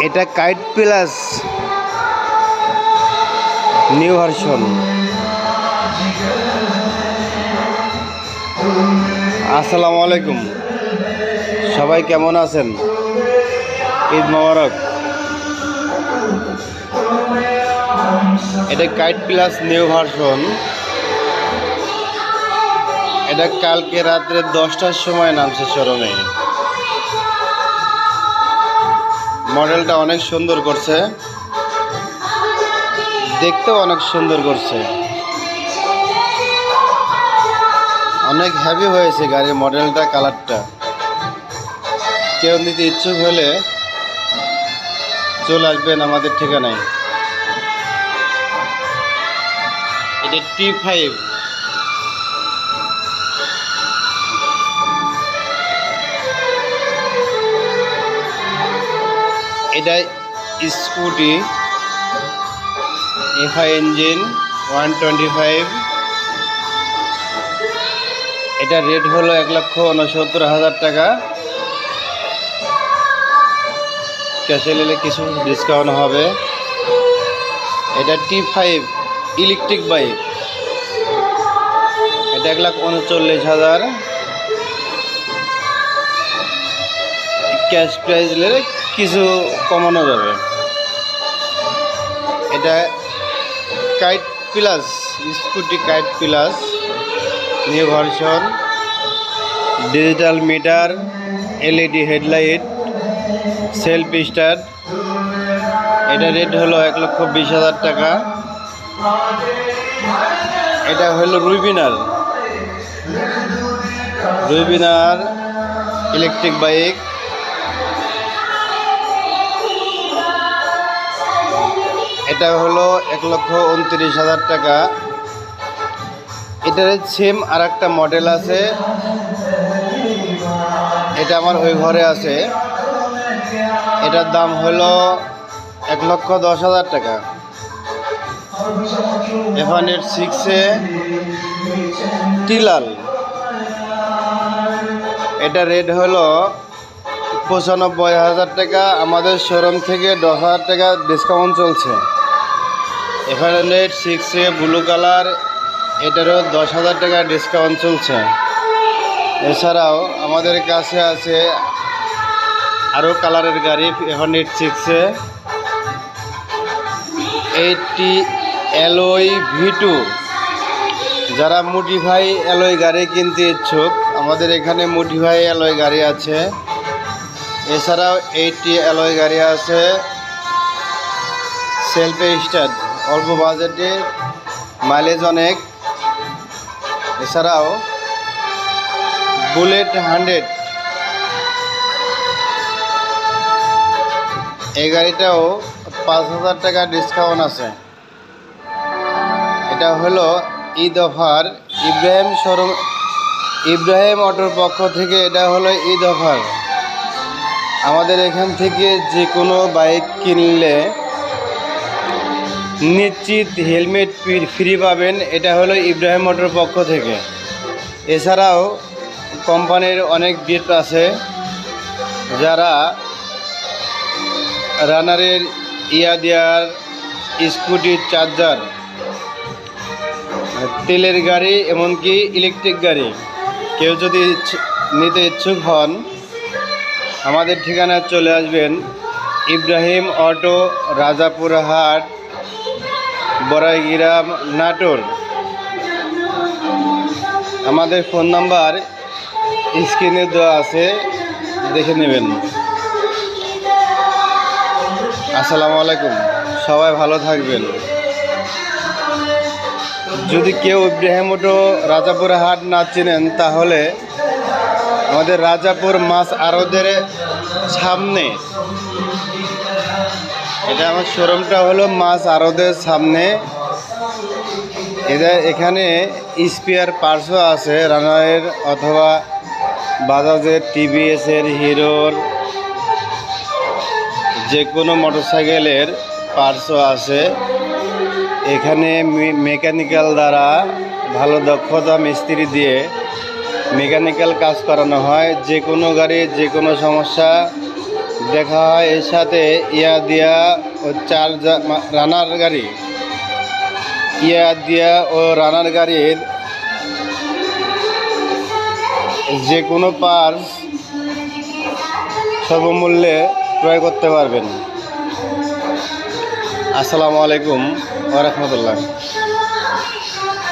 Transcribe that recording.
এটা kite plus new version. আসসালামু আলাইকুম, সবাই কেমন আছেন? ঈদ মোবারক। এটা কাইট প্লাস নিউ ভার্সন। এটা কালকে রাত্রে 10টার সময় নামছে শোরুমে। মডেলটা অনেক সুন্দর করছে, দেখতেও অনেক সুন্দর করছে, অনেক হেভি হয়েছে গাড়ির মডেলটা, কালারটা। কেউ নিতে ইচ্ছুক হলে চলে আসবেন আমাদের ঠিকানায়। এটা T5। এটা স্কুটি FI ইঞ্জিন 125। এটা রেট হলো 1,69,000 টাকা। ক্যাশে নিলে কিছু ডিসকাউন্ট হবে। এটা T5 ইলেকট্রিক বাইক। এটা 1,39,000। ক্যাশ প্রাইস নিলে কিছু কমানো যাবে। এটা kite plus scooty, kite plus new version, digital meter, LED headlight, self start. এটা রেট হলো 1,20,000 টাকা। এটা হলো রুবিনার ইলেকট্রিক বাইক। এটা হলো 1,29,000 টাকা। এটার সেম আর একটা মডেল আছে, এটা আমার ওই ঘরে আছে। এটার দাম হলো 1,10,000 টাকা। F1 6 টিলাল। এটা রেট হলো 95,000 টাকা। আমাদের শোরুম থেকে 10,000 টাকা ডিসকাউন্ট চলছে। F1 6 ব্লু কালার, এটারও 10,000 টাকা ডিসকাউন্ট চলছে। এছাড়াও আমাদের কাছে আছে আরও কালারের গাড়ি। F1 6 80 alloy V2। যারা মডিফাই অ্যালয় গাড়ি কিনতে ইচ্ছুক, আমাদের এখানে মডিফাই অ্যালয় গাড়ি আছে। এছাড়াও 80 অ্যালয় গাড়ি আছে, সেলফ স্টার্ট, অল্প বাজেটে, মাইলেজ অনেক। এছাড়াও বুলেট 100, এই গাড়িটাও 5,000 টাকা ডিসকাউন্ট আছে। এটা হলো ঈদ অফার, ইব্রাহিম অটোর পক্ষ থেকে। এটা হলো ঈদ অফার। আমাদের এখান থেকে যে কোনো বাইক কিনলে নিশ্চিত হেলমেট ফ্রি পাবেন। এটা হলো ইব্রাহিম অটোর পক্ষ থেকে। এছাড়াও কোম্পানির অনেক গিফট আছে। যারা রানারের দেওয়ার, স্কুটির চার্জার, তেলের গাড়ি, এমনকি ইলেকট্রিক গাড়ি কেউ যদি নিতে ইচ্ছুক হন, আমাদের ঠিকানায় চলে আসবেন। ইব্রাহিম অটো, রাজাপুর হাট, বড়াইগ্রাম, নাটোর। আমাদের ফোন নাম্বার স্ক্রিনে দেওয়া আছে, দেখে নেবেন। আসসালামু আলাইকুম, সবাই ভালো থাকবেন। যদি কেউ ইব্রাহিম অটো রাজাপুর হাট না চেনেন, তাহলে আমাদের রাজাপুর মাছ আড়তের সামনে, এটা আমার শোরুমটা হলো মাছ আড়তের সামনে। এখানে স্পেয়ার পার্টসও আছে, রানারের অথবা বাজাজের, TVS-এর, হিরোর, যে কোনো মোটরসাইকেলের পার্টসও আছে। এখানে মেকানিক্যাল দ্বারা ভালো দক্ষতা মিস্ত্রি দিয়ে মেকানিক্যাল কাজ করানো হয়। যে কোনো গাড়ির যে কোনো সমস্যা দেখা হয় এর সাথে ইয়া দিয়া ও রানার গাড়ি, ইয়া দিয়া ও রানার গাড়ির যে কোনো পার্টস সর্বমূল্যে ক্রয় করতে পারবেন। আসসালামু আলাইকুম ওয়া রাহমাতুল্লাহ।